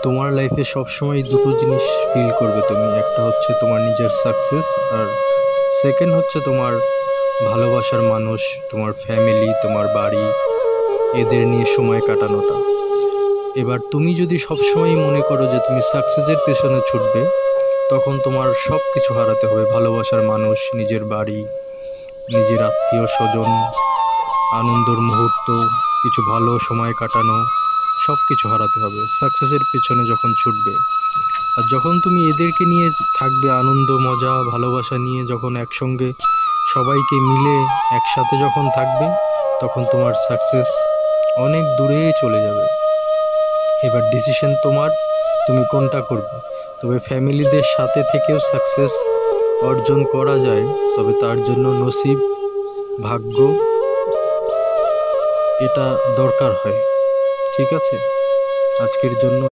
তোমার লাইফে সবসময় দুটো জিনিস ফিল করবে তুমি, একটা হচ্ছে তোমার নিজের সাকসেস, আর সেকেন্ড হচ্ছে তোমার ভালোবাসার মানুষ, তোমার ফ্যামিলি, তোমার বাড়ি, এদের নিয়ে সময় কাটানোটা। এবার তুমি যদি সবসময় মনে করো যে তুমি সাকসেসের পেছনে ছুটবে, তখন তোমার সব কিছু হারাতে হবে। ভালোবাসার মানুষ, নিজের বাড়ি, নিজের আত্মীয় স্বজন, আনন্দের মুহূর্ত, কিছু ভালো সময় কাটানো, সব কিছু হারাতে হবে সাকসেসের পেছনে যখন ছুটবে। আর যখন তুমি এদেরকে নিয়ে থাকবে, আনন্দ মজা ভালোবাসা নিয়ে যখন একসঙ্গে সবাইকে মিলে একসাথে যখন থাকবে, তখন তোমার সাকসেস অনেক দূরে চলে যাবে। এবার ডিসিশন তোমার, তুমি কোনটা করবে। তবে ফ্যামিলিদের সাথে থেকেও সাকসেস অর্জন করা যায়, তবে তার জন্য নসিব, ভাগ্য, এটা দরকার হয়। ঠিক আছে, আজকের জন্য